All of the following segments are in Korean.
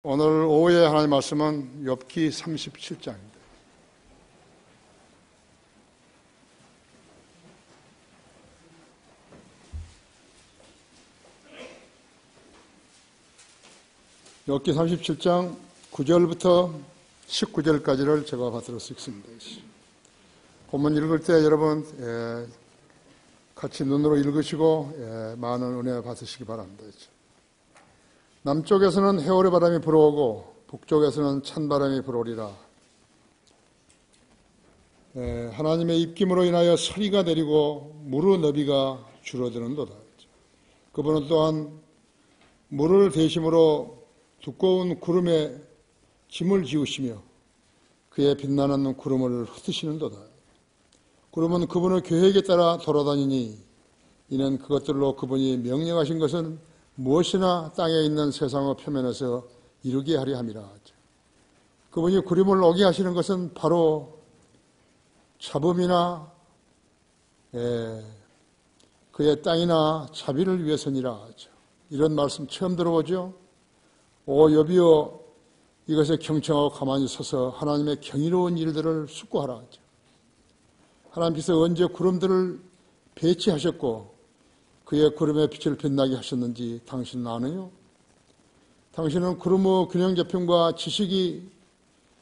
오늘 오후에 하나님 말씀은 욥기 37장입니다. 욥기 37장 9절부터 19절까지를 제가 받들어서 읽습니다. 본문 읽을 때 여러분 같이 눈으로 읽으시고 많은 은혜 받으시기 바랍니다. 남쪽에서는 해오리 바람이 불어오고 북쪽에서는 찬바람이 불어오리라. 하나님의 입김으로 인하여 서리가 내리고 무르 너비가 줄어드는도다. 그분은 또한 물을 대심으로 두꺼운 구름에 짐을 지우시며 그의 빛나는 구름을 흩으시는도다. 구름은 그분의 계획에 따라 돌아다니니 이는 그것들로 그분이 명령하신 것은 무엇이나 땅에 있는 세상의 표면에서 이루게 하려 함이라. 그분이 구름을 오게 하시는 것은 바로 잡음이나 그의 땅이나 자비를 위해서니라. 이런 말씀 처음 들어보죠? 오 욥이여, 이것에 경청하고 가만히 서서 하나님의 경이로운 일들을 숙고하라. 하나님께서 언제 구름들을 배치하셨고 그의 구름의 빛을 빛나게 하셨는지 당신은 아느뇨? 당신은 구름의 균형 잡힘과 지식이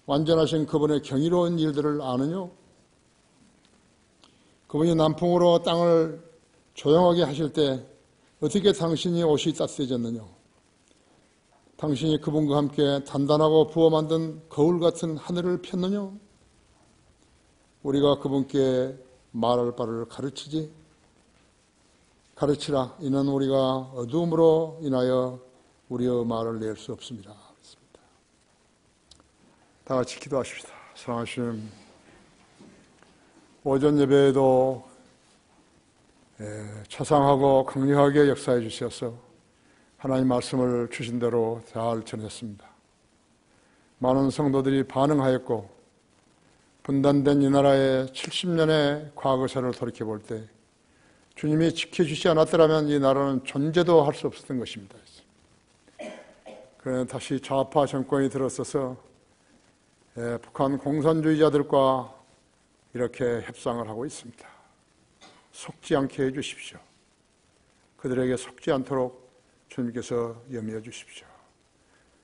완전하신 그분의 경이로운 일들을 아느뇨? 그분이 남풍으로 땅을 조용하게 하실 때 어떻게 당신이 옷이 따뜻해졌느냐? 당신이 그분과 함께 단단하고 부어 만든 거울 같은 하늘을 폈느냐? 우리가 그분께 말할 바를 가르치라. 이는 우리가 어두움으로 인하여 우리의 말을 낼 수 없습니다. 다 같이 기도하십시다. 사랑하시는 오전 예배에도 차상하고 강력하게 역사해 주셔서 하나님 말씀을 주신 대로 잘 전했습니다. 많은 성도들이 반응하였고 분단된 이 나라의 70년의 과거사를 돌이켜볼 때 주님이 지켜주지 않았더라면 이 나라는 존재도 할 수 없었던 것입니다. 그러나 다시 좌파 정권이 들어서서 북한 공산주의자들과 이렇게 협상을 하고 있습니다. 속지 않게 해주십시오. 그들에게 속지 않도록 주님께서 염려해 주십시오.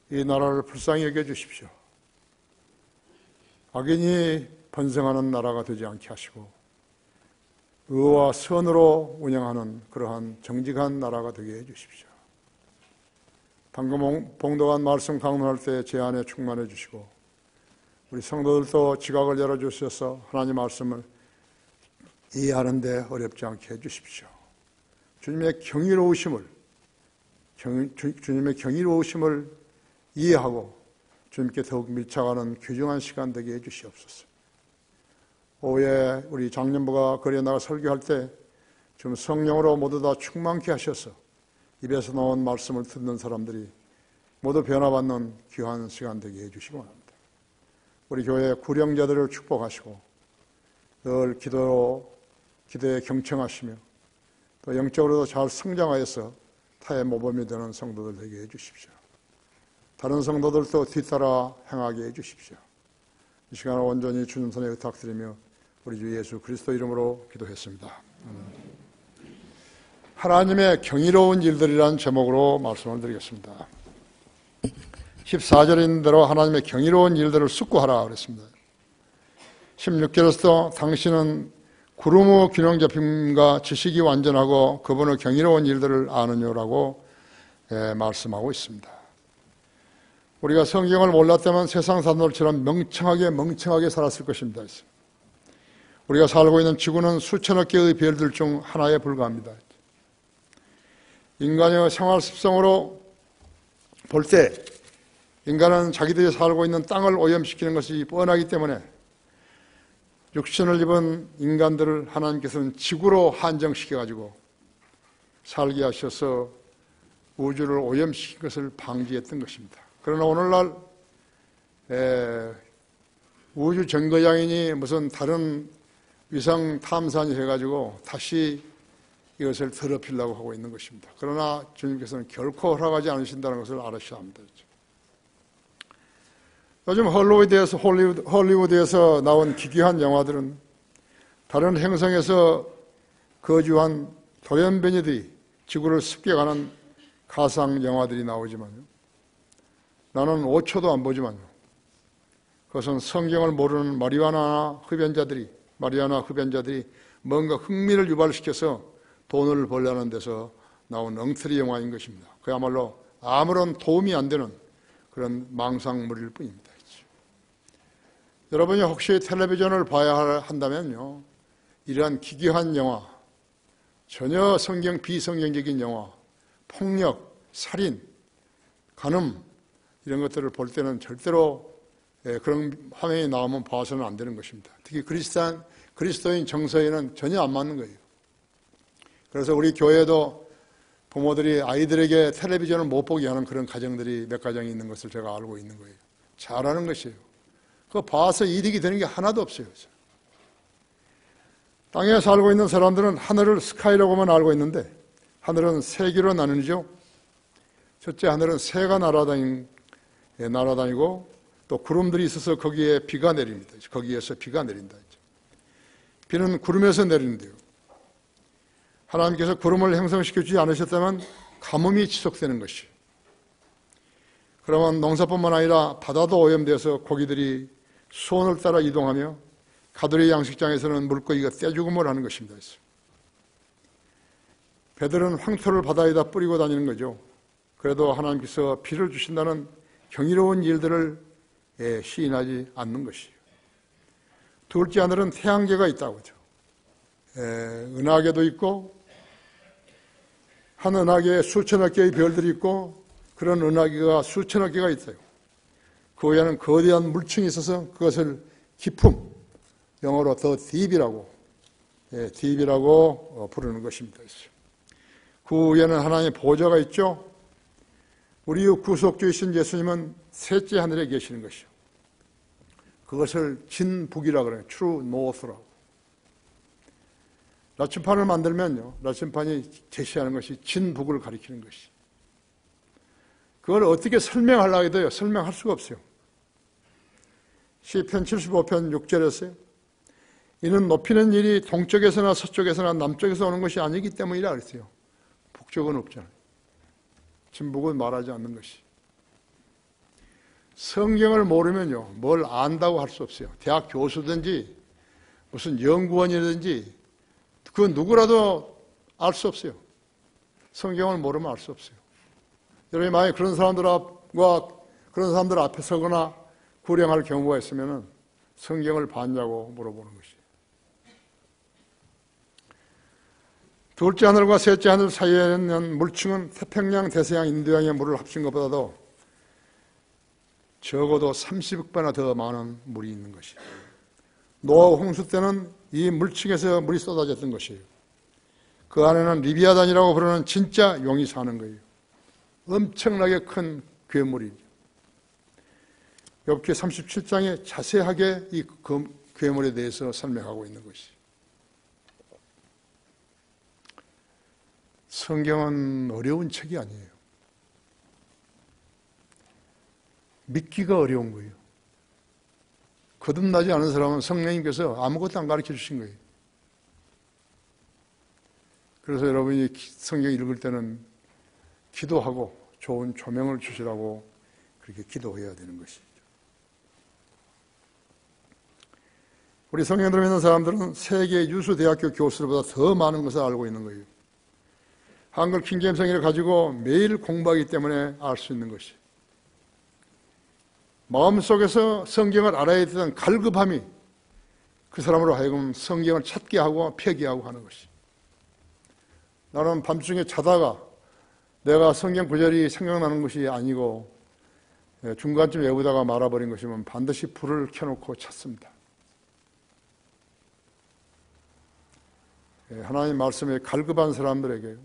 이 나라를 불쌍히 여겨주십시오. 악인이 번성하는 나라가 되지 않게 하시고 의와 선으로 운영하는 그러한 정직한 나라가 되게 해주십시오. 방금 봉독한 말씀 강론할 때 제 안에 충만해 주시고 우리 성도들도 지각을 열어주셔서 하나님 말씀을 이해하는 데 어렵지 않게 해주십시오. 주님의 경이로우심을 이해하고 주님께 더욱 밀착하는 귀중한 시간 되게 해주시옵소서. 오후에 우리 장년부가 거리에 나가 설교할 때 좀 성령으로 모두 다 충만케 하셔서 입에서 나온 말씀을 듣는 사람들이 모두 변화받는 귀한 시간 되게 해주시기 바랍니다. 우리 교회 구령자들을 축복하시고 늘 기도에 경청하시며 또 영적으로도 잘 성장하여서 타의 모범이 되는 성도들 되게 해주십시오. 다른 성도들도 뒤따라 행하게 해주십시오. 이 시간을 온전히 주님 손에 의탁드리며 우리 주 예수 그리스도 이름으로 기도했습니다. 하나님의 경이로운 일들이라는 제목으로 말씀을 드리겠습니다. 14절에 있는 대로 하나님의 경이로운 일들을 숙고하라 그랬습니다. 16절에서도 당신은 구름의 균형 잡힘과 지식이 완전하고 그분의 경이로운 일들을 아느냐라고 말씀하고 있습니다. 우리가 성경을 몰랐다면 세상 사람들처럼 멍청하게 살았을 것입니다. 우리가 살고 있는 지구는 수천억 개의 별들 중 하나에 불과합니다. 인간의 생활 습성으로 볼 때 인간은 자기들이 살고 있는 땅을 오염시키는 것이 뻔하기 때문에 육신을 입은 인간들을 하나님께서는 지구로 한정시켜가지고 살게 하셔서 우주를 오염시킨 것을 방지했던 것입니다. 그러나 오늘날 우주 정거장이니 무슨 다른 위성 탐사니 해가지고 다시 이것을 더럽히려고 하고 있는 것입니다. 그러나 주님께서는 결코 허락하지 않으신다는 것을 알으셔야 합니다. 요즘 헐리우드에서 나온 기괴한 영화들은 다른 행성에서 거주한 돌연변이들이 지구를 습격하는 가상 영화들이 나오지만요. 나는 5초도 안 보지만요. 그것은 성경을 모르는 마리아나 흡연자들이 뭔가 흥미를 유발시켜서 돈을 벌려는 데서 나온 엉터리 영화인 것입니다. 그야말로 아무런 도움이 안 되는 그런 망상물일 뿐입니다. 여러분이 혹시 텔레비전을 봐야 한다면요, 이러한 기괴한 영화, 전혀 비성경적인 영화, 폭력, 살인, 간음 이런 것들을 볼 때는 절대로 그런 화면이 나오면 봐서는 안 되는 것입니다. 특히 그리스도인 정서에는 전혀 안 맞는 거예요. 그래서 우리 교회도 부모들이 아이들에게 텔레비전을 못 보게 하는 그런 가정들이 몇 가정이 있는 것을 제가 알고 있는 거예요. 잘하는 것이에요. 그거 봐서 이득이 되는 게 하나도 없어요. 땅에 살고 있는 사람들은 하늘을 스카이라고만 알고 있는데 하늘은 세 개로 나누죠. 첫째 하늘은 새가 날아다니고 또 구름들이 있어서 거기에 비가 내립니다. 거기에서 비가 내린다. 비는 구름에서 내리는데요. 하나님께서 구름을 형성시켜주지 않으셨다면 가뭄이 지속되는 것이에요. 그러면 농사뿐만 아니라 바다도 오염되어서 고기들이 수온을 따라 이동하며 가두리 양식장에서는 물고기가 떼죽음을 하는 것입니다. 배들은 황토를 바다에다 뿌리고 다니는 거죠. 그래도 하나님께서 비를 주신다는 경이로운 일들을 시인하지 않는 것이에요. 둘째 하늘은 태양계가 있다고 하죠. 은하계도 있고 한 은하계에 수천억 개의 별들이 있고 그런 은하계가 수천억 개가 있어요. 그 위에는 거대한 물층이 있어서 그것을 깊음, 영어로 더 딥이라고 부르는 것입니다. 그 위에는 하나님의 보좌가 있죠. 우리의 구속주이신 예수님은 셋째 하늘에 계시는 것이요. 그것을 진북이라고 그래요. True North라고. 나침판을 만들면요, 나침판이 제시하는 것이 진북을 가리키는 것이. 그걸 어떻게 설명하려고 해도요, 설명할 수가 없어요. 시편 75편 6절에서요. 이는 높이는 일이 동쪽에서나 서쪽에서나 남쪽에서 오는 것이 아니기 때문이라 그랬어요. 북쪽은 없잖아요. 진북은 말하지 않는 것이. 성경을 모르면요, 뭘 안다고 할 수 없어요. 대학 교수든지 무슨 연구원이든지 그 누구라도 알 수 없어요. 성경을 모르면 알 수 없어요. 여러분이 만약에 그런 사람들 앞에 서거나 구령할 경우가 있으면 성경을 봤냐고 물어보는 것이에요. 둘째 하늘과 셋째 하늘 사이에 있는 물층은 태평양, 대서양, 인도양의 물을 합친 것보다도 적어도 30억 배나 더 많은 물이 있는 것이에요. 노아 홍수 때는 이 물층에서 물이 쏟아졌던 것이에요. 그 안에는 리비아단이라고 부르는 진짜 용이 사는 거예요. 엄청나게 큰 괴물이죠. 욥기 37장에 자세하게 이 괴물에 대해서 설명하고 있는 것이에요. 성경은 어려운 책이 아니에요. 믿기가 어려운 거예요. 거듭나지 않은 사람은 성령님께서 아무것도 안 가르쳐 주신 거예요. 그래서 여러분이 성경 읽을 때는 기도하고 좋은 조명을 주시라고 그렇게 기도해야 되는 것이죠. 우리 성경을 믿는 사람들은 세계 유수 대학교 교수들보다 더 많은 것을 알고 있는 거예요. 한글 킹제임스 성경을 가지고 매일 공부하기 때문에 알 수 있는 것이. 마음속에서 성경을 알아야 되던 갈급함이 그 사람으로 하여금 성경을 찾게 하고 폐기하고 하는 것이. 나는 밤중에 자다가 내가 성경 구절이 생각나는 것이 아니고 중간쯤 외우다가 말아버린 것이면 반드시 불을 켜놓고 찾습니다. 하나님 말씀에 갈급한 사람들에게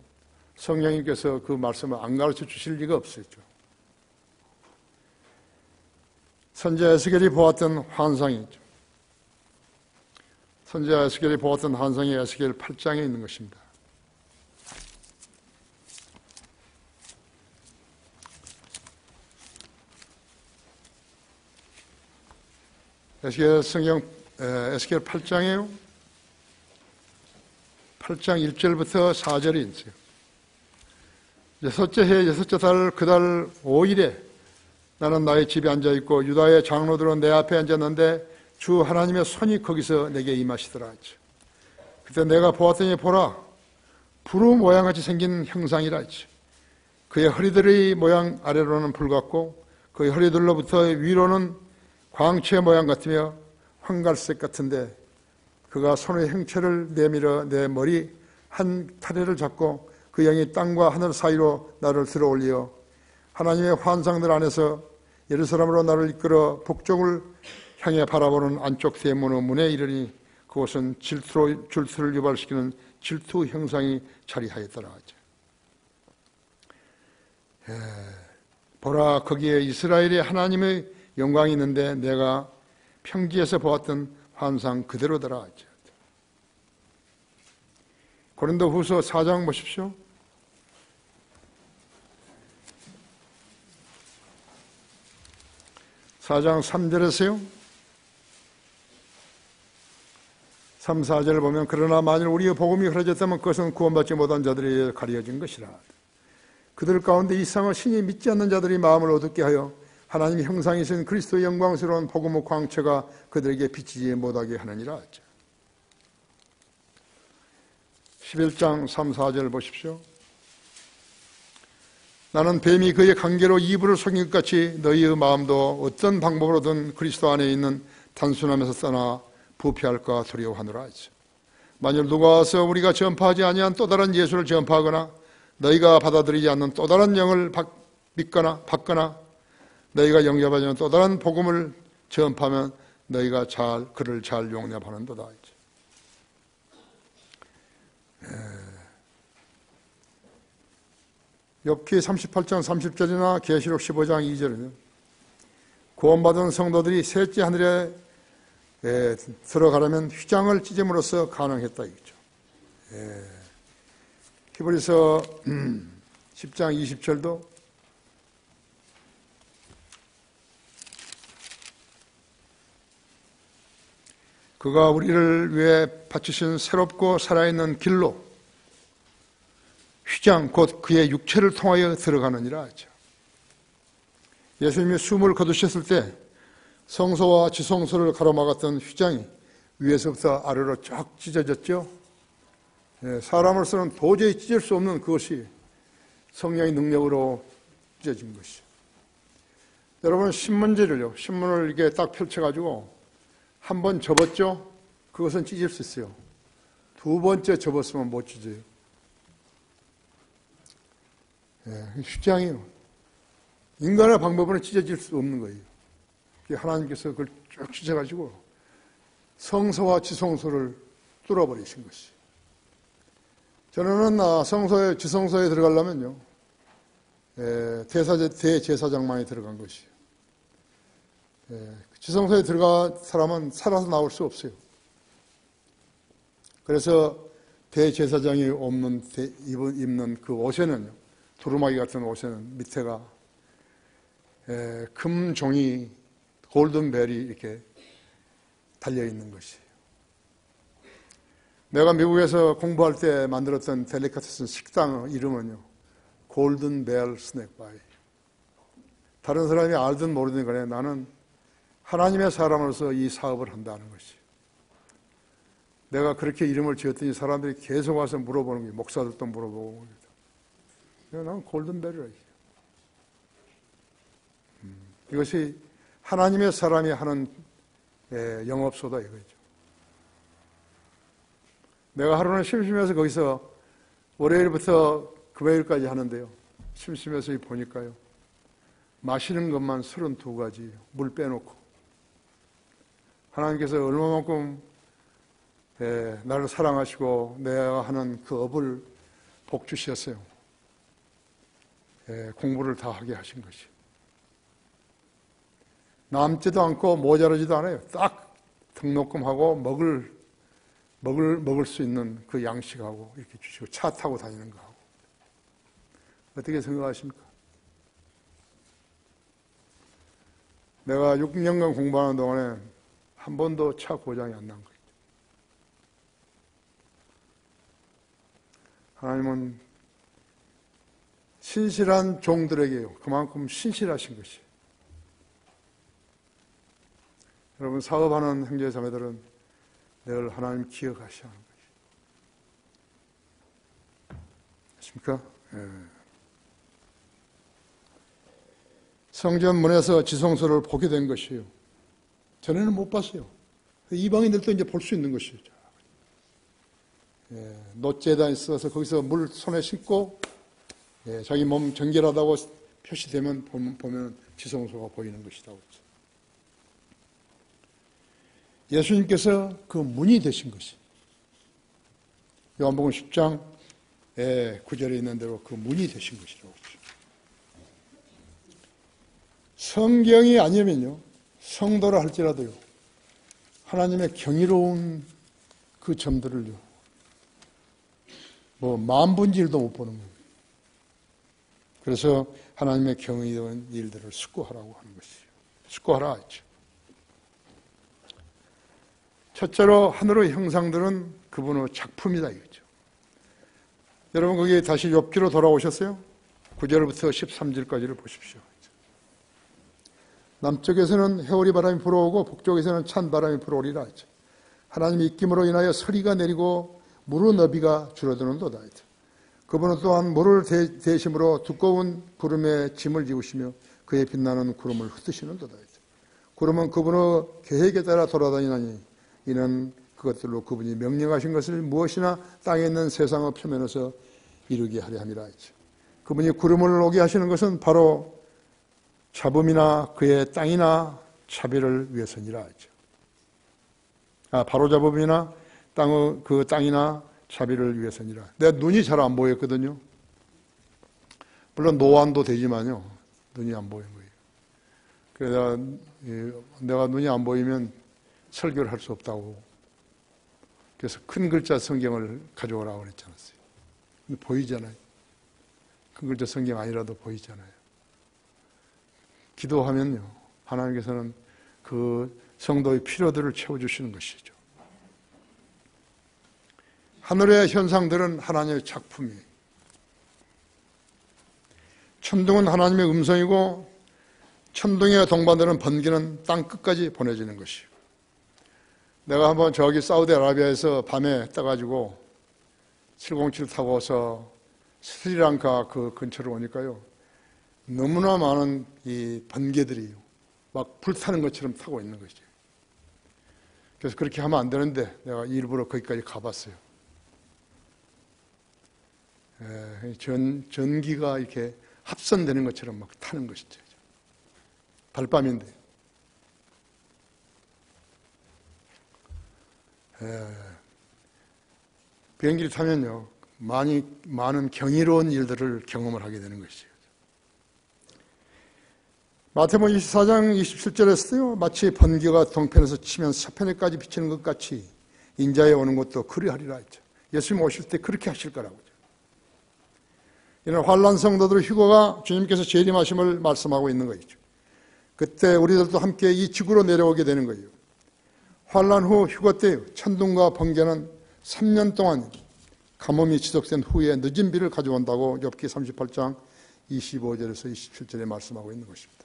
성령님께서 그 말씀을 안 가르쳐 주실 리가 없었죠. 선지자 에스겔이 보았던 환상이죠. 선지자 에스겔이 보았던 환상이 에스겔 8장에 있는 것입니다. 에스겔 성경 에스겔 8장이에요. 8장 1절부터 4절이 있어요. 여섯째 해 여섯째 달 그 달 5일에 나는 나의 집에 앉아있고 유다의 장로들은 내 앞에 앉았는데 주 하나님의 손이 거기서 내게 임하시더라. 그때 내가 보았더니 보라 부루 모양같이 생긴 형상이라. 그의 허리들의 모양 아래로는 불 같고 그의 허리들로부터 위로는 광채 모양 같으며 황갈색 같은데 그가 손의 행체를 내밀어 내 머리 한 타래를 잡고 그 영이 땅과 하늘 사이로 나를 들어올리어 하나님의 환상들 안에서 예루살렘으로 나를 이끌어 북쪽을 향해 바라보는 안쪽 대문의 문에 이르니 그곳은 질투를 유발시키는 질투 형상이 자리하였더라. 보라 거기에 이스라엘의 하나님의 영광이 있는데 내가 평지에서 보았던 환상 그대로더라. 고린도후서 4장 보십시오. 4장 3절에서요. 3, 4절을 보면 그러나 만일 우리의 복음이 흐려졌다면 그것은 구원받지 못한 자들에게 가려진 것이라. 그들 가운데 이상을 신이 믿지 않는 자들이 마음을 어둡게 하여 하나님의 형상이신 그리스도의 영광스러운 복음의 광채가 그들에게 비치지 못하게 하느니라. 11장 3, 4절 보십시오. 나는 뱀이 그의 관계로 이불을 속인 것 같이 너희의 마음도 어떤 방법으로든 그리스도 안에 있는 단순함에서 떠나 부패할까 두려워하노라. 만일 누가 와서 우리가 전파하지 아니한 또 다른 예수를 전파하거나 너희가 받아들이지 않는 또 다른 영을 받거나 너희가 영접하지 않는 또 다른 복음을 전파하면 너희가 그를 잘 용납하는도다. 욥기 38장 30절이나 계시록 15장 2절은 구원받은 성도들이 셋째 하늘에 들어가려면 휘장을 찢음으로써 가능했다 이거죠. 히브리서 10장 20절도 그가 우리를 위해 바치신 새롭고 살아있는 길로 휘장 곧 그의 육체를 통하여 들어가느니라 하죠. 예수님이 숨을 거두셨을 때 성소와 지성소를 가로막았던 휘장이 위에서부터 아래로 쫙 찢어졌죠. 사람으로서는 도저히 찢을 수 없는 그것이 성령의 능력으로 찢어진 것이죠. 여러분 신문지를요. 신문을 이렇게 딱 펼쳐가지고 한 번 접었죠. 그것은 찢을 수 있어요. 두 번째 접었으면 못 찢어요. 휘장이요. 인간의 방법으로는 찢어질 수 없는 거예요. 하나님께서 그걸 쭉 찢어가지고 성소와 지성소를 뚫어버리신 것이. 저는 성소에 지성소에 들어가려면요, 대제사장만이 들어간 것이에요. 지성소에 들어간 사람은 살아서 나올 수 없어요. 그래서 대제사장이 입는 그 옷에는요, 두루마기 같은 옷에는 밑에가 금종이 골든벨이 이렇게 달려있는 것이에요. 내가 미국에서 공부할 때 만들었던 델리카테슨 식당 이름은요, 골든벨 스낵바이. 다른 사람이 알든 모르든 간에 나는 하나님의 사람으로서 이 사업을 한다는 것이에요. 내가 그렇게 이름을 지었더니 사람들이 계속 와서 물어보는 거예요. 목사들도 물어보고. 나는 골든벨이라 했어요. 이것이 하나님의 사람이 하는 영업소다 이거죠. 내가 하루는 심심해서 거기서 월요일부터 금요일까지 하는데요. 심심해서 보니까요. 마시는 것만 32가지 물 빼놓고 하나님께서 얼마만큼 나를 사랑하시고 내가 하는 그 업을 복 주셨어요. 공부를 다 하게 하신 것이. 남지도 않고 모자라지도 않아요. 딱 등록금하고 먹을 수 있는 그 양식하고 이렇게 주시고 차 타고 다니는 거하고. 어떻게 생각하십니까? 내가 6년간 공부하는 동안에 한 번도 차 고장이 안 난 거예요. 하나님은 신실한 종들에게요, 그만큼 신실하신 것이에요. 여러분, 사업하는 형제 자매들은 늘 하나님 기억하셔야 하는 것이죠. 아십니까? 예. 성전 문에서 지성소를 보게 된 것이에요. 전에는 못 봤어요. 이방인들도 이제 볼 수 있는 것이죠. 예, 놋재단에 있어서 거기서 물 손에 씻고, 예, 자기 몸 정결하다고 표시되면 보면 지성소가 보이는 것이다. 예수님께서 그 문이 되신 것이, 요한복음 10장 9절에 있는 대로 그 문이 되신 것이라고. 성경이 아니면요, 성도라 할지라도요, 하나님의 경이로운 그 점들을요, 만분의 1도 못 보는 거예요. 그래서 하나님의 경이로운 일들을 숙고하라고 하는 것이에요. 숙고하라 했죠. 첫째로 하늘의 형상들은 그분의 작품이다 이거죠. 여러분, 거기 다시 욥기로 돌아오셨어요? 9절부터 13절까지를 보십시오. 남쪽에서는 해오리 바람이 불어오고 북쪽에서는 찬 바람이 불어오리라 했죠. 하나님의 입김으로 인하여 서리가 내리고 물의 너비가 줄어드는도다 했죠. 그분은 또한 물을 대심으로 두꺼운 구름에 짐을 지우시며 그의 빛나는 구름을 흩으시는도다 했죠. 구름은 그분의 계획에 따라 돌아다니나니 이는 그것들로 그분이 명령하신 것을 무엇이나 땅에 있는 세상의 표면에서 이루게 하려 함이라 했죠. 그분이 구름을 오게 하시는 것은 바로 잡음이나 그의 땅이나 차별을 위해서니라 했죠. 바로 잡음이나 그 땅이나 차별을 위해서니라. 내 눈이 잘 안 보였거든요. 물론 노안도 되지만요, 눈이 안 보이는 거예요. 그래서 내가 눈이 안 보이면 설교를 할 수 없다고. 그래서 큰 글자 성경을 가져오라고 그랬지 않았어요. 근데 보이잖아요. 큰 글자 성경 아니라도 보이잖아요. 기도하면요, 하나님께서는 그 성도의 필요들을 채워주시는 것이죠. 하늘의 현상들은 하나님의 작품이에요. 천둥은 하나님의 음성이고 천둥의 동반되는 번개는 땅 끝까지 보내지는 것이에요. 내가 한번 저기 사우디아라비아에서 밤에 떠가지고 707 타고서 스리랑카 그 근처로 오니까요, 너무나 많은 이 번개들이 막 불타는 것처럼 타고 있는 것이죠. 그래서 그렇게 하면 안 되는데 내가 일부러 거기까지 가봤어요. 전기가 이렇게 합선되는 것처럼 막 타는 것이죠. 달밤인데. 비행기를 타면요, 많은 경이로운 일들을 경험을 하게 되는 것이죠. 마태복음 24장 27절에서요, 마치 번개가 동편에서 치면 서편에까지 비치는 것 같이 인자에 오는 것도 그리하리라 했죠. 예수님 오실 때 그렇게 하실 거라고. 이는 환난 성도들 휴거가 주님께서 재림하심을 말씀하고 있는 것이죠. 그때 우리들도 함께 이 지구로 내려오게 되는 거예요. 환난 후 휴거 때 천둥과 번개는 3년 동안 가뭄이 지속된 후에 늦은 비를 가져온다고 욥기 38장 25절에서 27절에 말씀하고 있는 것입니다.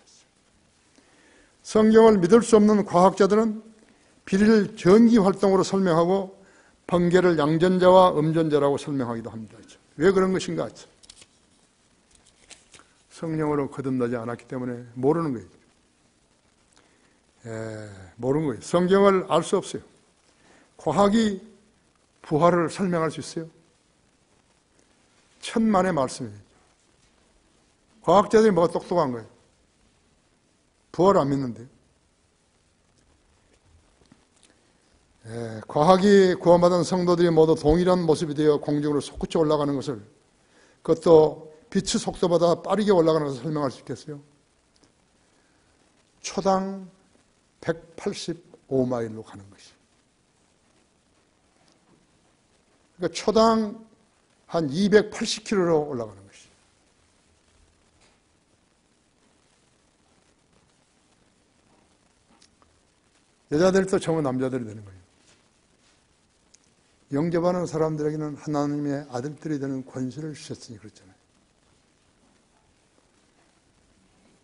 성경을 믿을 수 없는 과학자들은 비를 전기 활동으로 설명하고 번개를 양전자와 음전자라고 설명하기도 합니다. 왜 그런 것인가? 성령으로 거듭나지 않았기 때문에 모르는 거예요. 모르는 거예요. 성경을 알 수 없어요. 과학이 부활을 설명할 수 있어요? 천만의 말씀이에요. 과학자들이 뭐가 똑똑한 거예요? 부활을 안 믿는데요. 과학이 구원받은 성도들이 모두 동일한 모습이 되어 공중으로 솟구쳐 올라가는 것을, 그것도 빛의 속도보다 빠르게 올라가는 것을 설명할 수 있겠어요? 초당 185마일로 가는 것이. 그러니까 초당 한 280km로 올라가는 것이. 여자들이 또 전부 남자들이 되는 거예요. 영접하는 사람들에게는 하나님의 아들들이 되는 권세를 주셨으니 그렇잖아요.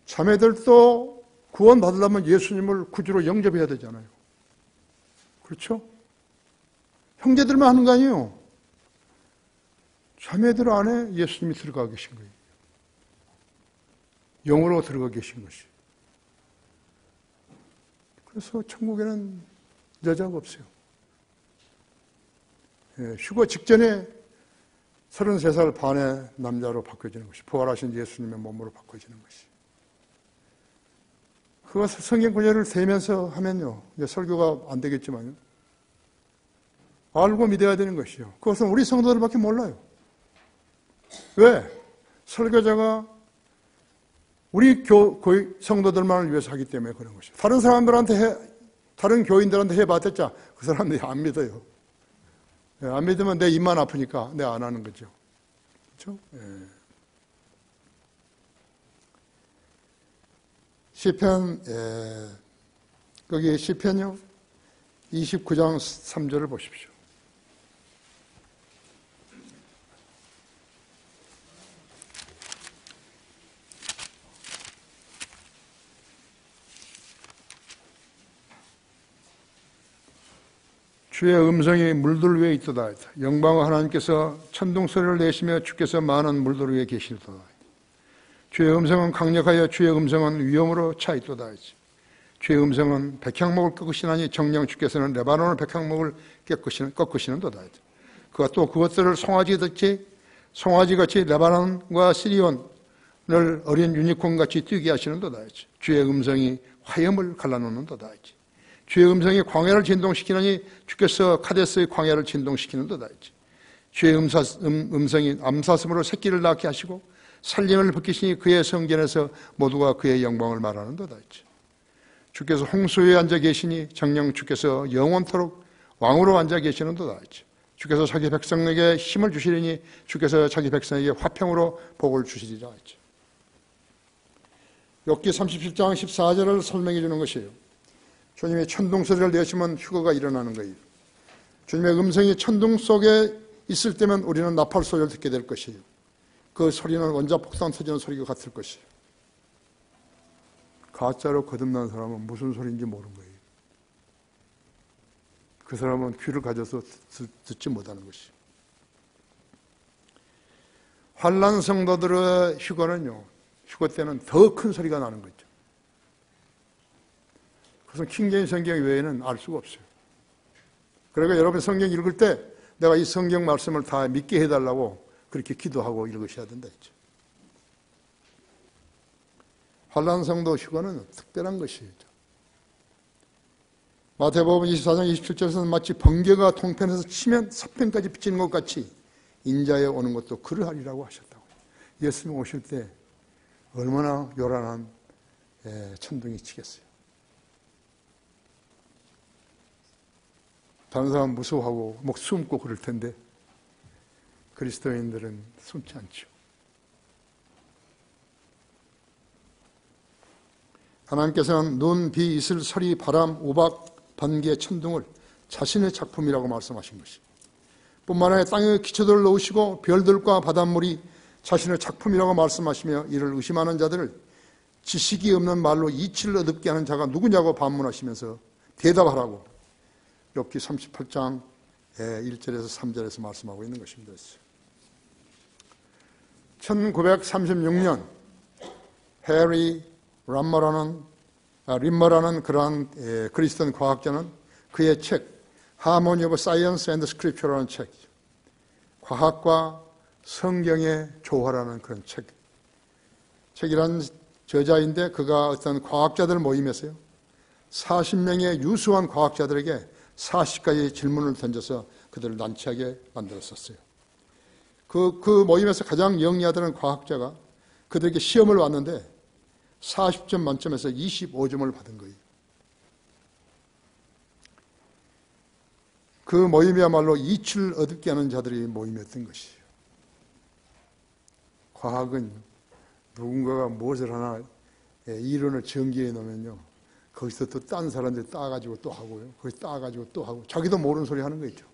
자매들도 구원받으려면 예수님을 구주로 영접해야 되잖아요. 그렇죠? 형제들만 하는 거 아니에요. 자매들 안에 예수님이 들어가 계신 거예요. 영으로 들어가 계신 것이. 그래서 천국에는 여자가 없어요. 휴거 직전에 33살 반의 남자로 바뀌어지는 것이, 부활하신 예수님의 몸으로 바뀌어지는 것이. 그것을 성경 구절을 대면서 하면요, 이제 설교가 안 되겠지만요, 알고 믿어야 되는 것이요. 그것은 우리 성도들밖에 몰라요. 왜? 설교자가 우리 성도들만을 위해서 하기 때문에 그런 것이요. 다른 사람들한테 다른 교인들한테 해봤자 그 사람들이 안 믿어요. 안 믿으면 내 입만 아프니까 내가 안 하는 거죠. 그렇죠? 시편, 거기 시편요 29장 3절을 보십시오. 주의 음성이 물들 위에 있도다. 영광의 하나님께서 천둥소리를 내시며 주께서 많은 물들 위에 계시도다. 주의 음성은 강력하여 주의 음성은 위엄으로 차 있도다. 주의 음성은 백향목을 꺾으시나니 정녕 주께서는 레바논의 백향목을 꺾으시는도다. 그가 또 그것들을 송아지같이 레바논과 시리온을 어린 유니콘같이 뛰게 하시는도다. 주의 음성이 화염을 갈라놓는도다. 주의 음성이 광야를 진동시키느니 주께서 카데스의 광야를 진동시키는도다. 주의 음성이 암사슴으로 새끼를 낳게 하시고 살림을 벗기시니 그의 성전에서 모두가 그의 영광을 말하는도다. 주께서 홍수 위에 앉아 계시니 정녕 주께서 영원토록 왕으로 앉아 계시는도다. 주께서 자기 백성에게 힘을 주시리니 주께서 자기 백성에게 화평으로 복을 주시리라. 욥기 37장 14절을 설명해 주는 것이에요. 주님의 천둥소리를 내시면 휴거가 일어나는 거예요. 주님의 음성이 천둥 속에 있을 때면 우리는 나팔 소리를 듣게 될 것이에요. 그 소리는 원자 폭탄 터지는 소리가 같을 것이에요. 가짜로 거듭난 사람은 무슨 소리인지 모르는 거예요. 그 사람은 귀를 가져서 듣지 못하는 것이에요. 환난 성도들의 휴거는요, 휴거 때는 더 큰 소리가 나는 거죠. 그것은 킹제임스 성경 외에는 알 수가 없어요. 그러니까 여러분 성경 읽을 때 내가 이 성경 말씀을 다 믿게 해달라고 그렇게 기도하고 읽으셔야 된다 했죠. 환난 성도 휴거는 특별한 것이죠. 마태복음 24장 27절에서는 마치 번개가 동편에서 치면 서편까지 비치는 것 같이 인자에 오는 것도 그러하리라고 하셨다고. 예수님 오실 때 얼마나 요란한 천둥이 치겠어요. 다른 사람 무서워하고 목 숨고 그럴 텐데 그리스도인들은 숨지 않죠. 하나님께서는 눈, 비, 이슬, 서리, 바람, 우박, 번개, 천둥을 자신의 작품이라고 말씀하신 것이 뿐만 아니라 땅에 기초들을 놓으시고 별들과 바닷물이 자신의 작품이라고 말씀하시며 이를 의심하는 자들을 지식이 없는 말로 이치를 얻게 하는 자가 누구냐고 반문하시면서 대답하라고 욥기 38장 1절에서 3절에서 말씀하고 있는 것입니다. 1936년 해리 림머라는 그러한 그리스도인 과학자는 그의 책 Harmony of Science and Scripture라는 책, 과학과 성경의 조화라는 그런 책이라는 저자인데 그가 어떤 과학자들 모임에서요 40명의 유수한 과학자들에게 40가지 질문을 던져서 그들을 난처하게 만들었었어요. 그 모임에서 가장 영리하다는 과학자가 그들에게 시험을 왔는데 40점 만점에서 25점을 받은 거예요. 그 모임이야말로 이치를 얻게 하는 자들의 모임이었던 것이에요. 과학은 누군가가 무엇을 하나 이론을 전개해 놓으면요 거기서 또 딴 사람들이 따가지고 또 하고요. 거기서 따가지고 또 하고 자기도 모르는 소리 하는 거 있죠.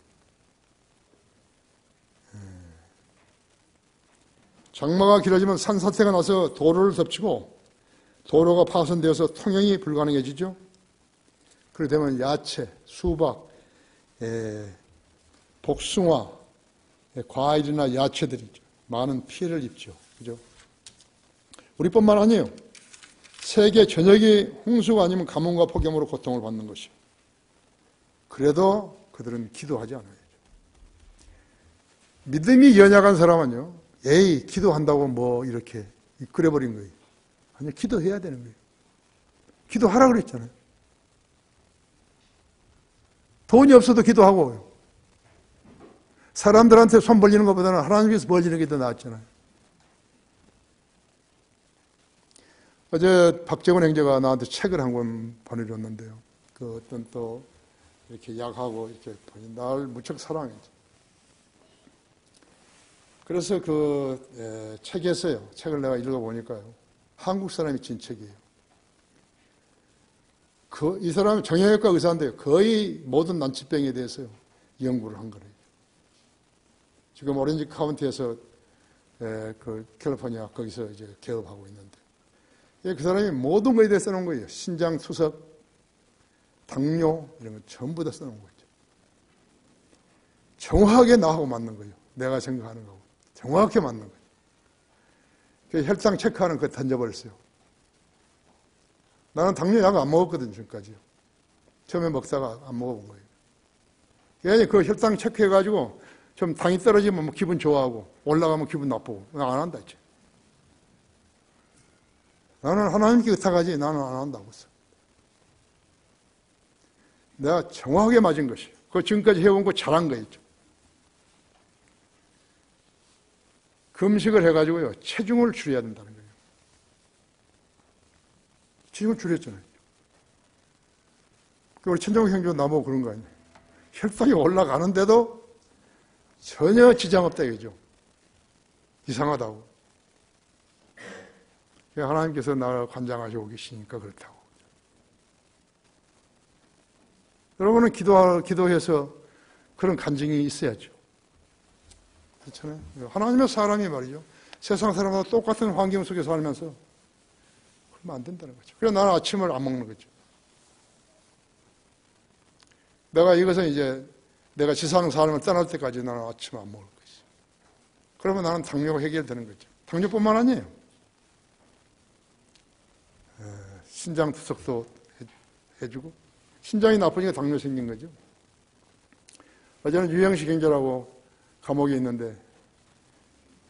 장마가 길어지면 산사태가 나서 도로를 덮치고 도로가 파손되어서 통행이 불가능해지죠. 그렇게 되면 야채, 수박, 복숭아, 과일이나 야채들이 많은 피해를 입죠. 그죠? 우리뿐만 아니에요. 세계 전역이 홍수가 아니면 가뭄과 폭염으로 고통을 받는 것이요. 그래도 그들은 기도하지 않아요. 믿음이 연약한 사람은요, 에이, 기도한다고 뭐 이렇게 그래버린 거예요. 아니, 기도해야 되는 거예요. 기도하라 그랬잖아요. 돈이 없어도 기도하고, 사람들한테 손 벌리는 것보다는 하나님께서 벌리는 게 더 낫잖아요. 어제 박재원 형제가 나한테 책을 한 권 보내줬는데요. 그 어떤 또 이렇게 약하고 이렇게 날 무척 사랑했죠. 그래서 그 책에서요, 책을 내가 읽어보니까요, 한국 사람이 진 책이에요. 이 사람이 정형외과 의사인데요, 거의 모든 난치병에 대해서요, 연구를 한 거래요. 지금 오렌지 카운티에서 그 캘리포니아 거기서 이제 개업하고 있는데, 그 사람이 모든 거에 대해 써놓은 거예요. 신장 투석, 당뇨 이런 거 전부 다 써놓은 거죠. 정확하게 나하고 맞는 거예요. 내가 생각하는 거하고 정확하게 맞는 거예요. 그래서 혈당 체크하는 거 던져버렸어요. 나는 당뇨 약 안 먹었거든, 지금까지요. 처음에 먹다가 안 먹어본 거예요. 그래서 그 혈당 체크해가지고 좀 당이 떨어지면 뭐 기분 좋아하고 올라가면 기분 나쁘고 안 한다 했지. 나는 하나님께 의탁하지 나는 안 한다고 했어. 내가 정확하게 맞은 것이에요. 그 지금까지 해온 거 잘한 거였죠. 금식을 해가지고요, 체중을 줄여야 된다는 거예요. 체중을 줄였잖아요. 우리 천정국 형제도 나보고 그런 거 아니에요. 혈당이 올라가는데도 전혀 지장 없다 이거죠. 이상하다고. 하나님께서 나를 관장하시고 계시니까 그렇다고. 여러분은 기도해서 그런 간증이 있어야죠. 그렇잖아요. 하나님의 사람이 말이죠. 세상 사람과 똑같은 환경 속에서 살면서 그러면 안 된다는 거죠. 그래서 나는 아침을 안 먹는 거죠. 내가 이것은 이제 내가 지상 삶을 떠날 때까지 나는 아침을 안 먹을 것이죠. 그러면 나는 당뇨가 해결되는 거죠. 당뇨뿐만 아니에요. 신장 투석도 해주고, 신장이 나쁘니까 당뇨 생긴 거죠. 어제는 유영식 형제라고 감옥에 있는데,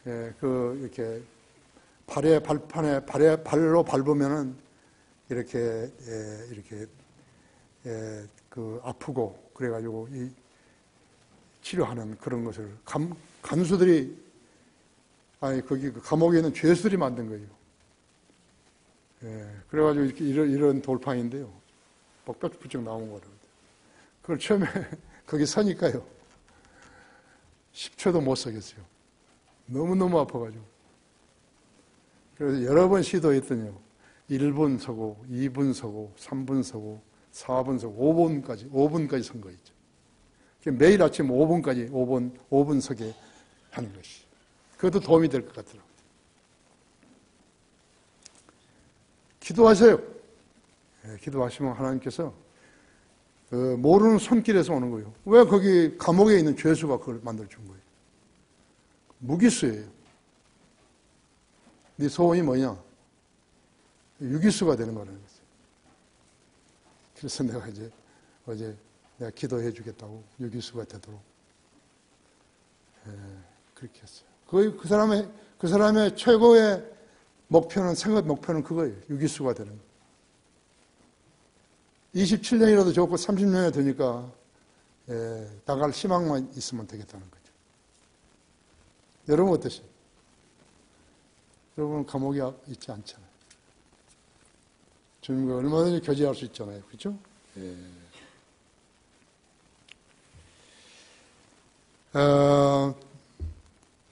이렇게 발로 밟으면은 이렇게 아프고, 그래가지고 치료하는 그런 것을 간수들이, 거기 감옥에 있는 죄수들이 만든 거예요. 그래가지고 이런 돌판인데요. 뻑뻑 나온 거라고. 그걸 처음에 거기 서니까요. 10초도 못 서겠어요. 너무너무 아파가지고. 그래서 여러 번 시도했더니요. 1분 서고, 2분 서고, 3분 서고, 4분 서고, 5분까지 선 거 있죠. 매일 아침 5분 서게 하는 것이. 그것도 도움이 될 것 같더라고요. 기도하세요. 기도하시면 하나님께서 모르는 손길에서 오는 거예요. 왜 거기 감옥에 있는 죄수가 그걸 만들어준 거예요? 무기수예요. 네 소원이 뭐냐? 유기수가 되는 거라는 거죠. 그래서 내가 이제 어제 내가 기도해 주겠다고 유기수가 되도록 그렇게 했어요. 그 사람의 최고의 생각 목표는 그거예요. 유기수가 되는 거. 27년이라도 좋고 30년이 되니까 나갈 희망만 있으면 되겠다는 거죠. 여러분 어떠세요? 여러분은 감옥에 있지 않잖아요. 주님과 얼마든지 교제할 수 있잖아요. 그렇죠?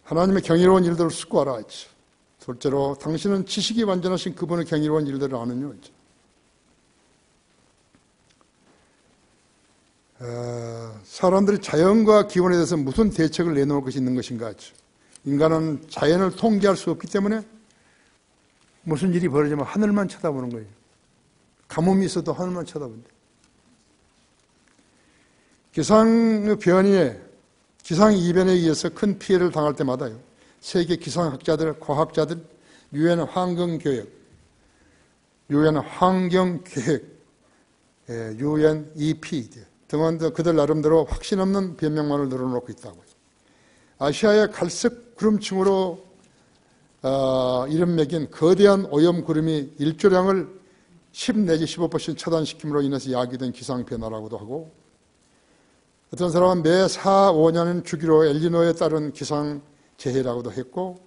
하나님의 경이로운 일들을 숙고하라 했죠. 둘째로 당신은 지식이 완전하신 그분의 경이로운 일들을 아느냐. 사람들이 자연과 기온에 대해서 무슨 대책을 내놓을 것이 있는 것인가 하죠. 인간은 자연을 통제할 수 없기 때문에 무슨 일이 벌어지면 하늘만 쳐다보는 거예요. 가뭄이 있어도 하늘만 쳐다본다. 기상변이에 기상이변에 의해서 큰 피해를 당할 때마다요. 세계 기상학자들, 과학자들, 유엔 환경계획, UNEP 등은 그들 나름대로 확신 없는 변명만을 늘어놓고 있다고요. 아시아의 갈색 구름층으로 이름 매긴 거대한 오염구름이 일조량을 10 내지 15% 차단시킴으로 인해서 야기된 기상변화라고도 하고, 어떤 사람은 매 4, 5년은 주기로 엘니노에 따른 기상재해라고도 했고,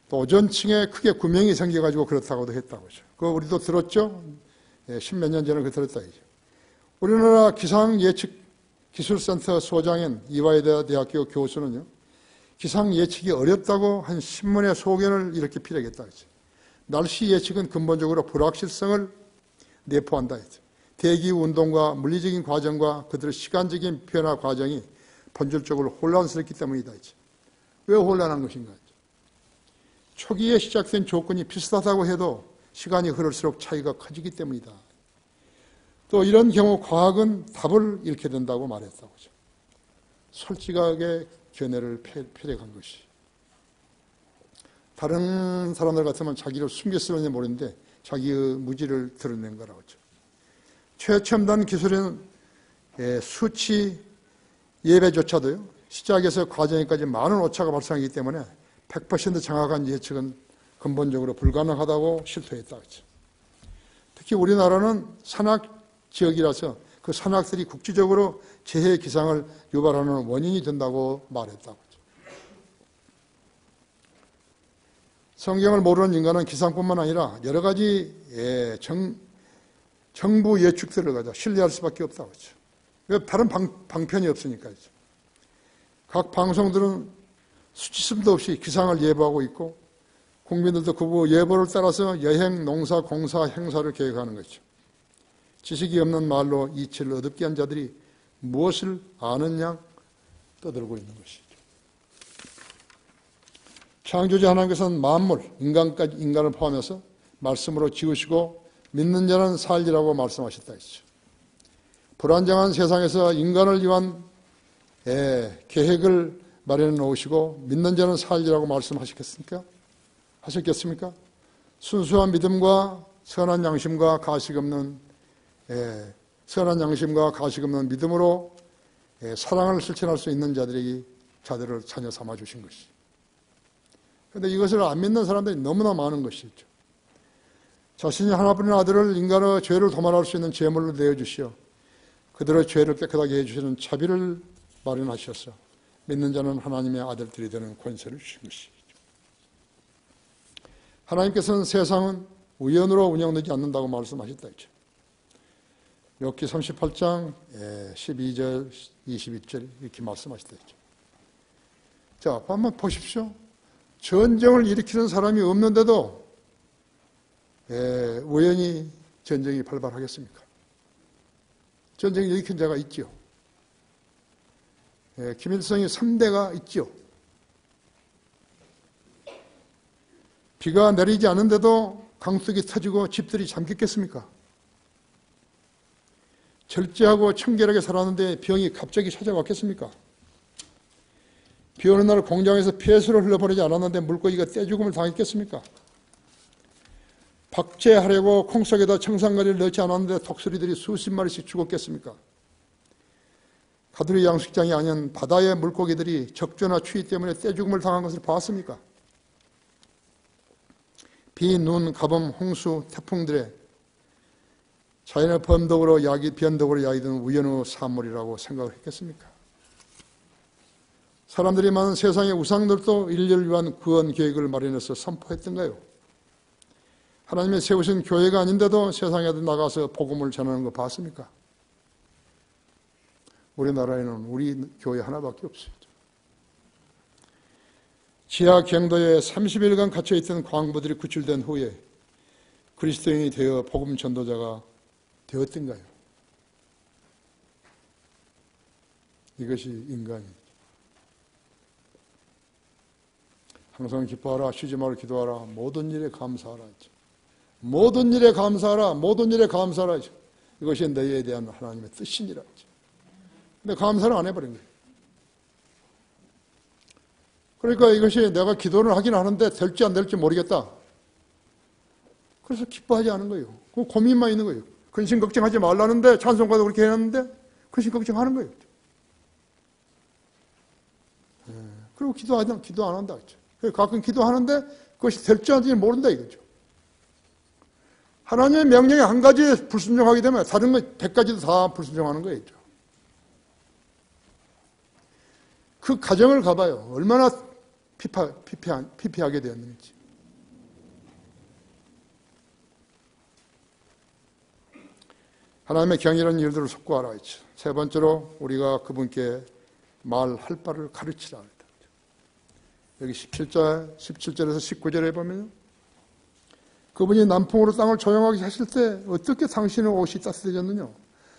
또 오존층에 크게 구멍이 생겨가지고 그렇다고도 했다고 하죠. 그거 우리도 들었죠? 10몇 년 전에 그 들었다 이죠. 우리나라 기상예측기술센터 소장인 이화여대 대학교 교수는요, 기상예측이 어렵다고 한 신문의 소견을 이렇게 피력했다 했죠. 날씨 예측은 근본적으로 불확실성을 내포한다 했죠. 대기 운동과 물리적인 과정과 그들의 시간적인 변화 과정이 본질적으로 혼란스럽기 때문이다 했죠. 왜 혼란한 것인가 했죠. 초기에 시작된 조건이 비슷하다고 해도 시간이 흐를수록 차이가 커지기 때문이다. 또 이런 경우 과학은 답을 잃게 된다고 말했다고 하죠. 솔직하게 견해를 표력한 것이. 다른 사람들 같으면 자기를 숨겼을지 모르는데 자기의 무지를 드러낸 거라고 하죠. 최첨단 기술인 수치 예배조차도요, 시작에서 과정에까지 많은 오차가 발생하기 때문에 100% 정확한 예측은 근본적으로 불가능하다고 실토했다고 했죠. 특히 우리나라는 산악 지역이라서 그 산악들이 국지적으로 재해 기상을 유발하는 원인이 된다고 말했다고 했죠. 성경을 모르는 인간은 기상뿐만 아니라 여러 가지 정부 예측들을 가져 신뢰할 수밖에 없다고 했죠. 왜? 다른 방편이 없으니까요. 각 방송들은 수치심도 없이 기상을 예보하고 있고, 국민들도 그 예보를 따라서 여행, 농사, 공사, 행사를 계획하는 것이죠. 지식이 없는 말로 이치를 어둡게 한 자들이 무엇을 아는 양 떠들고 있는 것이죠. 창조주 하나님께서는 만물, 인간을 포함해서 말씀으로 지으시고 믿는 자는 살리라고 말씀하셨다 했죠. 불안정한 세상에서 인간을 위한 계획을 마련해 놓으시고 믿는 자는 살리라고 말씀하셨겠습니까? 순수한 믿음과 선한 양심과 가식 없는 믿음으로 사랑을 실천할 수 있는 자들을 자녀 삼아 주신 것이죠. 그런데 이것을 안 믿는 사람들이 너무나 많은 것이죠. 자신이 하나뿐인 아들을 인간의 죄를 도말할 수 있는 제물로 내어주시어 그들의 죄를 깨끗하게 해주시는 자비를 마련하셔서 믿는 자는 하나님의 아들들이 되는 권세를 주신 것이죠. 하나님께서는 세상은 우연으로 운영되지 않는다고 말씀하셨다 했죠. 욥기 38장 12절, 22절 이렇게 말씀하셨다 했죠. 자, 한번 보십시오. 전쟁을 일으키는 사람이 없는데도 우연히 전쟁이 발발하겠습니까? 전쟁을 일으킨 자가 있죠. 김일성이 3대가 있죠. 비가 내리지 않는데도 강둑이 터지고 집들이 잠겼겠습니까? 절제하고 청결하게 살았는데 병이 갑자기 찾아왔겠습니까? 비 오는 날 공장에서 폐수를 흘러버리지 않았는데 물고기가 떼죽음을 당했겠습니까? 박제하려고 콩 속에다 청산가리를 넣지 않았는데 독수리들이 수십 마리씩 죽었겠습니까? 가두리 양식장이 아닌 바다의 물고기들이 적조나 추위 때문에 떼죽음을 당한 것을 봤습니까? 비, 눈, 가뭄, 홍수, 태풍들의 자연의 변덕으로 야기된 우연의 산물이라고 생각을 했겠습니까? 사람들이 많은 세상의 우상들도 인류를 위한 구원 계획을 마련해서 선포했던가요? 하나님의 세우신 교회가 아닌데도 세상에 나가서 복음을 전하는 거 봤습니까? 우리나라에는 우리 교회 하나밖에 없어요. 지하 경도에 30일간 갇혀있던 광부들이 구출된 후에 그리스도인이 되어 복음 전도자가 되었던가요? 이것이 인간이죠. 항상 기뻐하라, 쉬지 말고 기도하라, 모든 일에 감사하라. 모든 일에 감사하라, 모든 일에 감사하라. 이것이 너희에 대한 하나님의 뜻이니라. 근데 감사를 안 해버린 거예요. 그러니까 이것이 내가 기도를 하긴 하는데 될지 안 될지 모르겠다. 그래서 기뻐하지 않은 거예요. 그 고민만 있는 거예요. 근심 걱정하지 말라는데 찬송가도 그렇게 해놨는데 근심 걱정하는 거예요. 그리고 기도 안 한다. 가끔 기도하는데 그것이 될지 안 될지 모른다 이거죠. 하나님의 명령에 한 가지 불순종하게 되면 다른 거 100가지도 다 불순종하는 거예요. 그 가정을 가봐요. 얼마나 피폐하게 되었는지. 하나님의 경이로운 일들을 속구하라 했죠. 세 번째로 우리가 그분께 말할 바를 가르치라. 여기 17절에서 19절에 보면 그분이 남풍으로 땅을 조용하게 하실 때 어떻게 당신의 옷이 따뜻해졌느냐.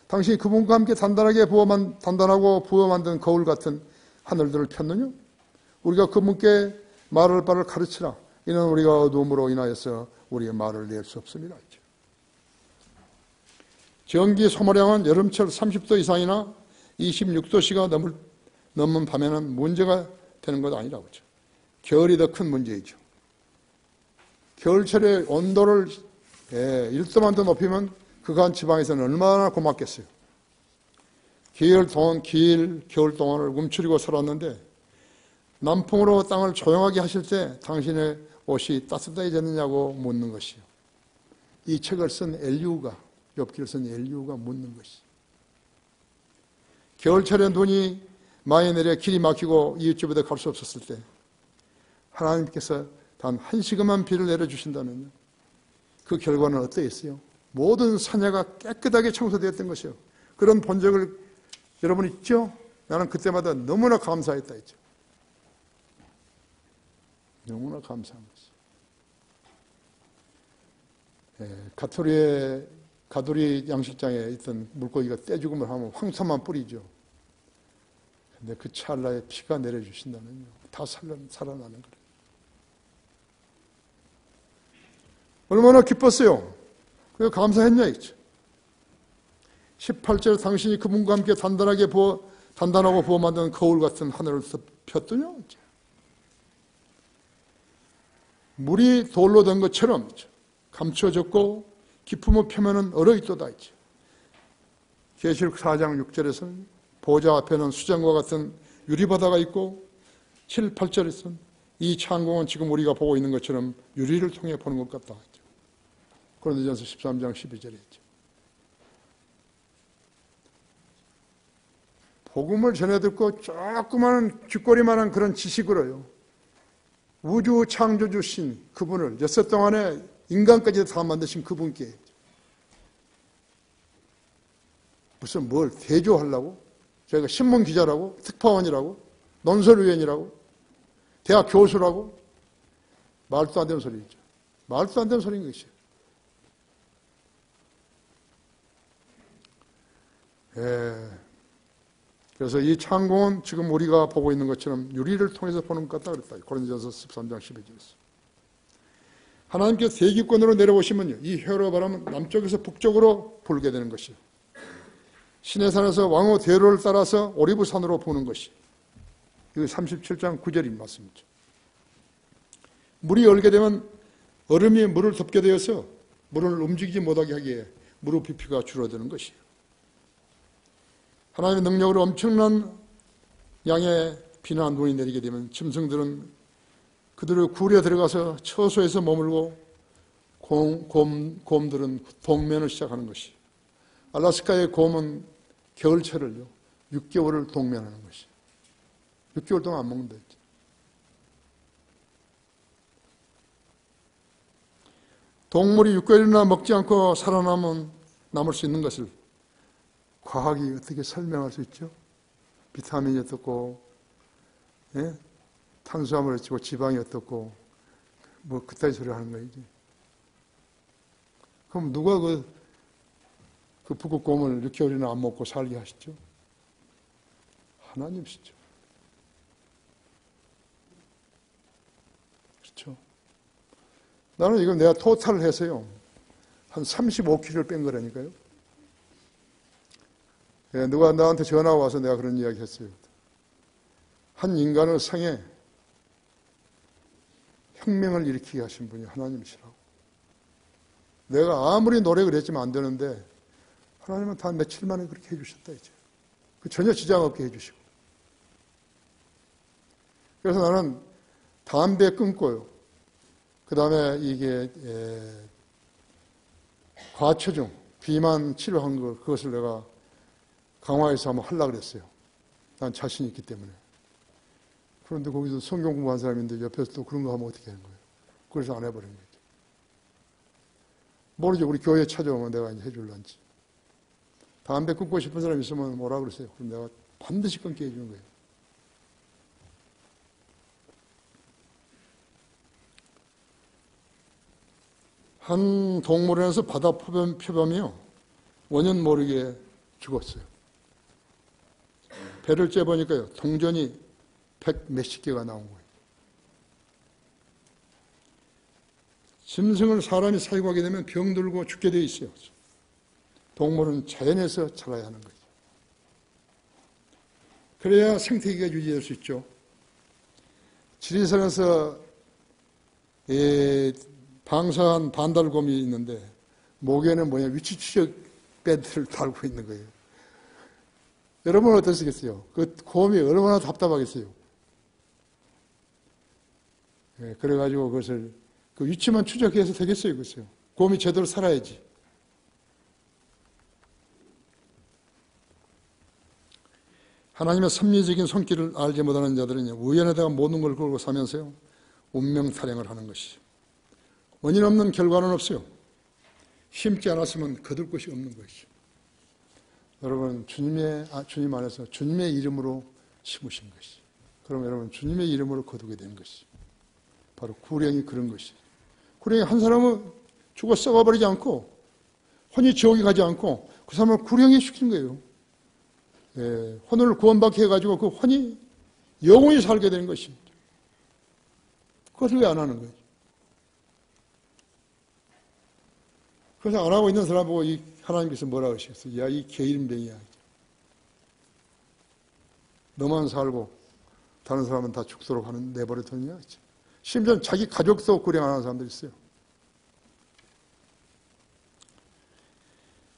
당신이 그분과 함께 단단하고 부어 만든 거울 같은 하늘들을 폈느냐. 우리가 그분께 말할 바를 가르치라. 이는 우리가 어두움으로 인하여서 우리의 말을 낼 수 없습니다. 전기 소모량은 여름철 30도 이상이나 26도씨가 넘는 밤에는 문제가 되는 것 아니라고 하죠. 겨울이 더 큰 문제이죠. 겨울철에 온도를 1도만 더 높이면 그간 지방에서는 얼마나 고맙겠어요. 길 겨울 동안을 움츠리고 살았는데 남풍으로 땅을 조용하게 하실 때 당신의 옷이 따뜻해졌느냐고 묻는 것이요. 이 책을 쓴 엘리후가 욥기를 쓴 엘리후가 묻는 것이. 겨울철에 눈이 많이 내려 길이 막히고 이웃집에도 갈 수 없었을 때 하나님께서 단 한 시간만 비를 내려주신다면요. 그 결과는 어떠했어요? 모든 산야가 깨끗하게 청소되었던 것이요. 그런 본 적을 여러분 있죠? 나는 그때마다 너무나 감사했다 했죠. 너무나 감사한 것이. 가두리 양식장에 있던 물고기가 떼죽음을 하면 황소만 뿌리죠. 근데 그 찰나에 피가 내려주신다면요. 다 살아나는 거예요. 얼마나 기뻤어요. 그래서 감사했냐 했죠. 18절 당신이 그분과 함께 단단하고 부어 만든 거울 같은 하늘을 폈더냐. 물이 돌로 된 것처럼 감춰졌고 깊음의 표면은 얼어있도다 했죠. 계시록 4장 6절에서는 보좌 앞에는 수정과 같은 유리바다가 있고 7, 8절에서는 이 창공은 지금 우리가 보고 있는 것처럼 유리를 통해 보는 것 같다 했죠. 고린도전서 13장 12절에 했죠. 복음을 전해 듣고 조그마한 쥐꼬리만한 그런 지식으로요. 우주 창조주 신 그분을 6 동안에 인간까지 다 만드신 그분께 무슨 뭘 대조하려고? 저희가 신문 기자라고? 특파원이라고? 논설위원이라고? 대학 교수라고? 말도 안 되는 소리죠. 말도 안 되는 소리인 것이에요. 그래서 이 창공은 지금 우리가 보고 있는 것처럼 유리를 통해서 보는 것 같다 그랬다. 고린도전서 13장 12절에서. 하나님께서 대기권으로 내려오시면요. 이 회오리 바람은 남쪽에서 북쪽으로 불게 되는 것이요. 시내산에서 왕후 대로를 따라서 오리브산으로 부는 것이. 이거 37장 9절인 말씀이죠. 물이 얼게 되면 얼음이 물을 덮게 되어서 물을 움직이지 못하게 하기에 무릎 부피가 줄어드는 것이에요. 하나님의 능력으로 엄청난 양의 비나 눈이 내리게 되면 짐승들은 그들을 굴에 들어가서 처소에서 머물고 곰들은 동면을 시작하는 것이에요. 알라스카의 곰은 겨울철을요 6개월을 동면하는 것이에요. 6개월 동안 안 먹는다 했죠. 동물이 6개월이나 먹지 않고 남을 수 있는 것을 과학이 어떻게 설명할 수 있죠? 비타민이 어떻고, 탄수화물이 어떻고, 지방이 어떻고, 뭐 그따위 소리 하는 거지. 그럼 누가 그 북극곰을 6개월이나 안 먹고 살게 하시죠? 하나님이시죠. 그렇죠. 나는 이거 내가 토탈을 해서요. 한 35kg를 뺀 거라니까요. 예, 누가 나한테 전화가 와서 내가 그런 이야기 했어요. 한 인간의 성에 혁명을 일으키게 하신 분이 하나님이시라고. 내가 아무리 노력을 했지만 안 되는데 하나님은 단 며칠 만에 그렇게 해주셨다 이제. 그 전혀 지장 없게 해주시고. 그래서 나는 담배 끊고요. 그 다음에 이게 과체중, 비만 치료한 거 그것을 내가 강화해서 한번 하려고 그랬어요. 난 자신이 있기 때문에. 그런데 거기서 성경 공부한 사람인데 옆에서 또 그런 거 하면 어떻게 하는 거예요? 그래서 안 해버린 거죠. 모르죠. 우리 교회에 찾아오면 내가 이제 해줄란지. 담배 끊고 싶은 사람 있으면 뭐라 그러세요? 그럼 내가 반드시 끊게 해주는 거예요. 한 동물원에서 바다 표범이요. 원인 모르게 죽었어요. 배를 째보니까요. 동전이 100 몇십 개가 나온 거예요. 짐승을 사람이 사육하게 하게 되면 병들고 죽게 되어 있어요. 동물은 자연에서 자라야 하는 거죠. 그래야 생태계가 유지될 수 있죠. 지리산에서 방사한 반달곰이 있는데 목에는 뭐냐 위치 추적 밴드를 달고 있는 거예요. 여러분은 어떠시겠어요? 그 곰이 얼마나 답답하겠어요? 그래가지고 그것을 그 위치만 추적해서 되겠어요, 그것요. 곰이 제대로 살아야지. 하나님의 섭리적인 손길을 알지 못하는 자들은 우연에다가 모든 걸 걸고 사면서요, 운명 타령을 하는 것이죠. 원인 없는 결과는 없어요. 심지 않았으면 거둘 것이 없는 것이죠. 여러분, 주님 안에서 주님의 이름으로 심으신 것이. 그럼 여러분, 주님의 이름으로 거두게 되는 것이. 바로 구령이 그런 것이. 구령이 한 사람은 죽어 썩어버리지 않고, 혼이 지옥에 가지 않고, 그 사람을 구령이 시키는 거예요. 혼을 구원받게 해가지고 그 혼이 영원히 살게 되는 것입니다. 그것을 왜 안 하는 거예요? 그래서 안 하고 있는 사람 보고 하나님께서 뭐라고 하시겠어요? 야, 이 게으름뱅이야. 너만 살고 다른 사람은 다 죽도록 하는 내버려뒀냐? 심지어 자기 가족도 구령 안 하는 사람들이 있어요.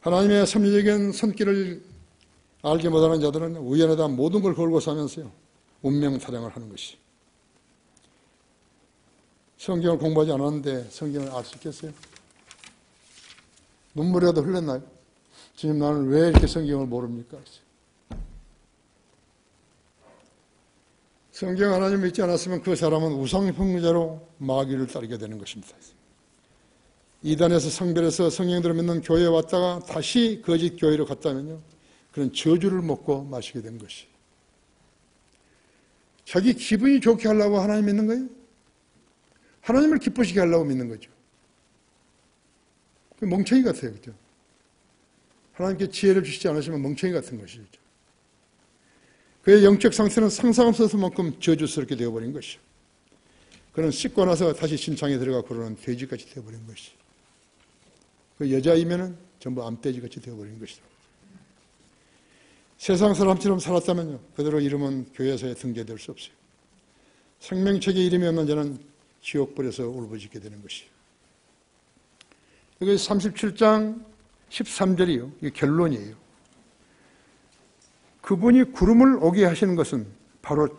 하나님의 섭리적인 손길을 알지 못하는 자들은 우연에다 모든 걸 걸고 사면서요, 운명 타령을 하는 것이. 성경을 공부하지 않았는데 성경을 알 수 있겠어요? 눈물이라도 흘렸나요? 주님, 나는 왜 이렇게 성경을 모릅니까? 성경 하나님 믿지 않았으면 그 사람은 우상숭배자로 마귀를 따르게 되는 것입니다. 이단에서 성별해서 성령들을 믿는 교회에 왔다가 다시 거짓 교회로 갔다면요, 그런 저주를 먹고 마시게 된 것이. 자기 기분이 좋게 하려고 하나님 믿는 거예요? 하나님을 기쁘시게 하려고 믿는 거죠. 멍청이 같아요. 그죠? 하나님께 지혜를 주시지 않으시면 멍청이 같은 것이죠. 그의 영적 상태는 상상 없어서만큼 저주스럽게 되어버린 것이죠. 그는 씻고 나서 다시 신창에 들어가 그러는 돼지같이 되어버린 것이죠. 그 여자이면은 전부 암돼지같이 되어버린 것이죠. 세상 사람처럼 살았다면요, 그대로 이름은 교회에서 등재될 수 없어요. 생명책에 이름이 없는 자는 지옥불에서 울부짖게 되는 것이에요. 여기 37장 13절이요. 이게 결론이에요. 그분이 구름을 오게 하시는 것은 바로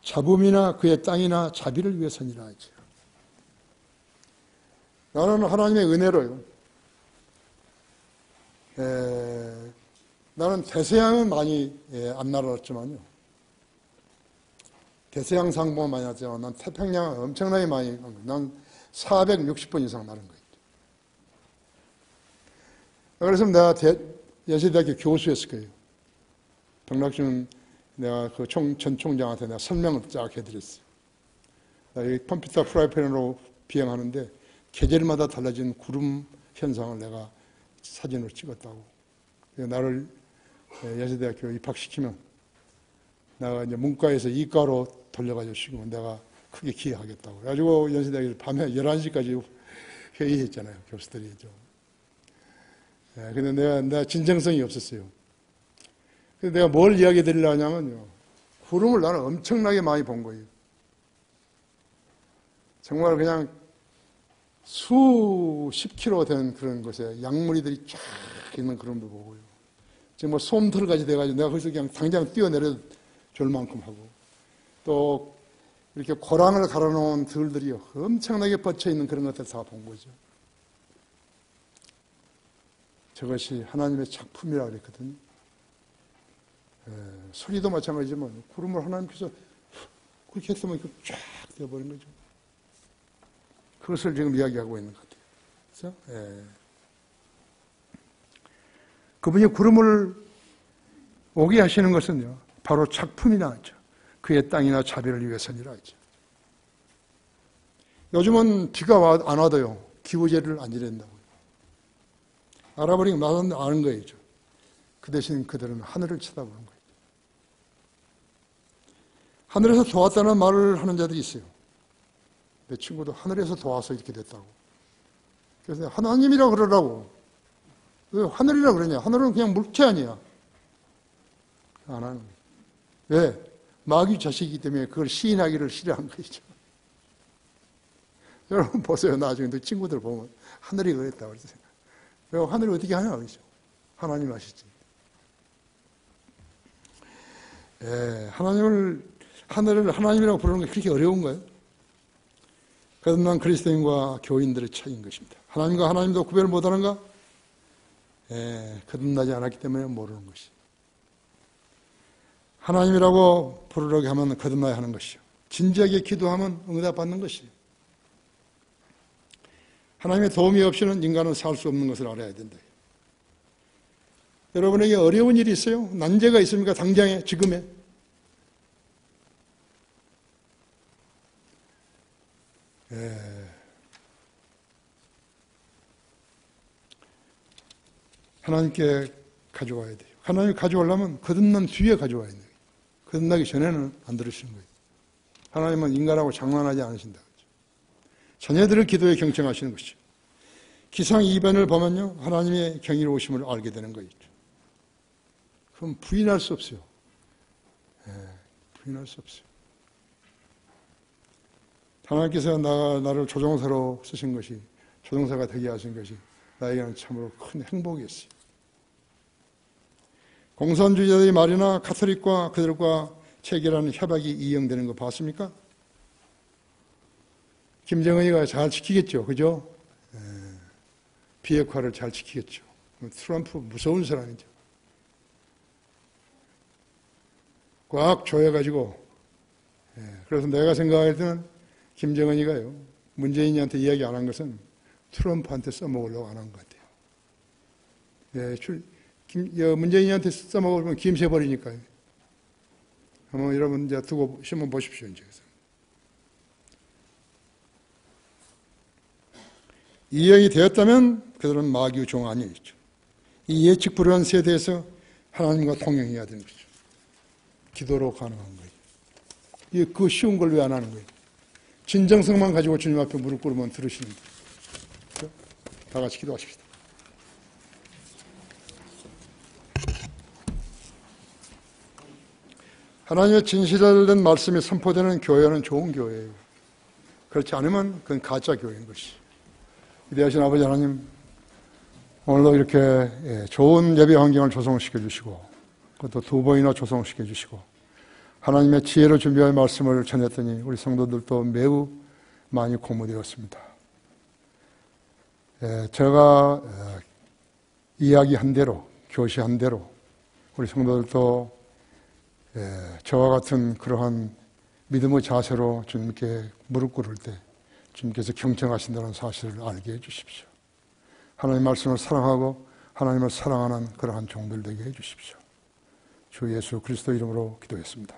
잡음이나 그의 땅이나 자비를 위해서니라 하죠. 나는 하나님의 은혜로요. 나는 대서양은 많이 안 날았지만요. 대서양 상봉은 많이 났지만 난 태평양은 엄청나게 많이 한 거예요. 난 460번 이상 나른 거예요. 그래서 내가 연세대학교 교수였을 거예요. 병락준 내가 그 전 총장한테 내가 설명을 쫙 해드렸어요. 이 컴퓨터 프라이팬으로 비행하는데 계절마다 달라진 구름 현상을 내가 사진으로 찍었다고. 나를 연세대학교 입학시키면 내가 이제 문과에서 이과로 돌려가지고 시키면 내가 크게 기여하겠다고. 그래가지고 연세대학에서 밤에 11시까지 회의했잖아요. 교수들이 좀. 근데 내가 진정성이 없었어요. 그래서 내가 뭘 이야기 드리려 하냐면요. 구름을 나는 엄청나게 많이 본 거예요. 정말 그냥 수십 킬로 된 그런 곳에 양무리들이 쫙 있는 그런 걸 보고요. 정말 솜털같이 돼가지고 내가 거기서 그냥 당장 뛰어내려 줄 만큼 하고 또 이렇게 고랑을 갈아놓은 들들이 엄청나게 뻗쳐있는 그런 것들 다 본 거죠. 저것이 하나님의 작품이라고 그랬거든요. 소리도 마찬가지지만 구름을 하나님께서 그렇게 했으면 쫙 되어버린 거죠. 그것을 지금 이야기하고 있는 것 같아요. 그래서 그분이 구름을 오게 하시는 것은요, 바로 작품이라 하죠. 그의 땅이나 자비를 위해서니라 하죠. 요즘은 비가 안 와도요, 기후제를 안 지낸다고요. 알아버리면 아는 거예요. 그 대신 그들은 하늘을 쳐다보는 거예요. 하늘에서 도왔다는 말을 하는 자들이 있어요. 내 친구도 하늘에서 도와서 이렇게 됐다고. 그래서 하나님이라 그러라고. 왜 하늘이라 그러냐? 하늘은 그냥 물체 아니야. 안 하는 거예요. 왜? 마귀 자식이기 때문에 그걸 시인하기를 싫어한 거죠. 여러분 보세요. 나중에 너 친구들 보면 하늘이 그랬다고 그랬어요. 왜 하늘이 어떻게 하냐? 그러죠. 하나님 아시지. 하늘을 하나님이라고 부르는 게 그렇게 어려운가요? 거듭난 그리스도인과 교인들의 차이인 것입니다. 하나님과 하나님도 구별을 못하는가? 거듭나지 않았기 때문에 모르는 것이. 하나님이라고 부르려고 하면 거듭나야 하는 것이요. 진지하게 기도하면 응답받는 것이요. 하나님의 도움이 없이는 인간은 살 수 없는 것을 알아야 된다. 여러분에게 어려운 일이 있어요? 난제가 있습니까? 당장에, 지금에? 하나님께 가져와야 돼요. 하나님 가져오려면 거듭난 뒤에 가져와야 돼요. 거듭나기 전에는 안 들으시는 거예요. 하나님은 인간하고 장난하지 않으신다. 자녀들을 기도에 경청하시는 것이죠. 기상 2변을 보면요, 하나님의 경이로우심을 알게 되는 거죠. 그럼 부인할 수 없어요. 부인할 수 없어요. 하나님께서 나를 조종사로 쓰신 것이, 조종사가 되게 하신 것이 나에게는 참으로 큰 행복이었어요. 공산주의자들의 말이나 가톨릭과 그들과 체결하는 협약이 이행되는 거 봤습니까? 김정은이가 잘 지키겠죠. 그죠? 비핵화를 잘 지키겠죠. 트럼프 무서운 사람이죠. 꽉 조여가지고. 그래서 내가 생각할 때는 김정은이가요, 문재인이한테 이야기 안 한 것은 트럼프한테 써먹으려고 안 한 것 같아요. 문재인이한테 써먹으면 김새버리니까요. 한번 여러분 이제 두고 신문 보십시오. 이제. 이행이 되었다면 그들은 마귀의 종 아니었죠. 이 예측 불허한 세대에서 하나님과 통행해야 되는 거죠. 기도로 가능한 거예요. 그 쉬운 걸 왜 안 하는 거예요? 진정성만 가지고 주님 앞에 무릎 꿇으면 들으시는 거예요. 다 같이 기도하십시다. 하나님의 진실된 말씀이 선포되는 교회는 좋은 교회예요. 그렇지 않으면 그건 가짜 교회인 것이. 위대하신 아버지 하나님, 오늘도 이렇게 좋은 예배 환경을 조성시켜 주시고, 그것도 2번이나 조성시켜 주시고, 하나님의 지혜로 준비할 말씀을 전했더니 우리 성도들도 매우 많이 고무되었습니다. 제가 이야기한 대로, 교시한 대로 우리 성도들도 저와 같은 그러한 믿음의 자세로 주님께 무릎 꿇을 때 주님께서 경청하신다는 사실을 알게 해주십시오. 하나님 말씀을 사랑하고 하나님을 사랑하는 그러한 종들 되게 해주십시오. 주 예수 그리스도 이름으로 기도했습니다.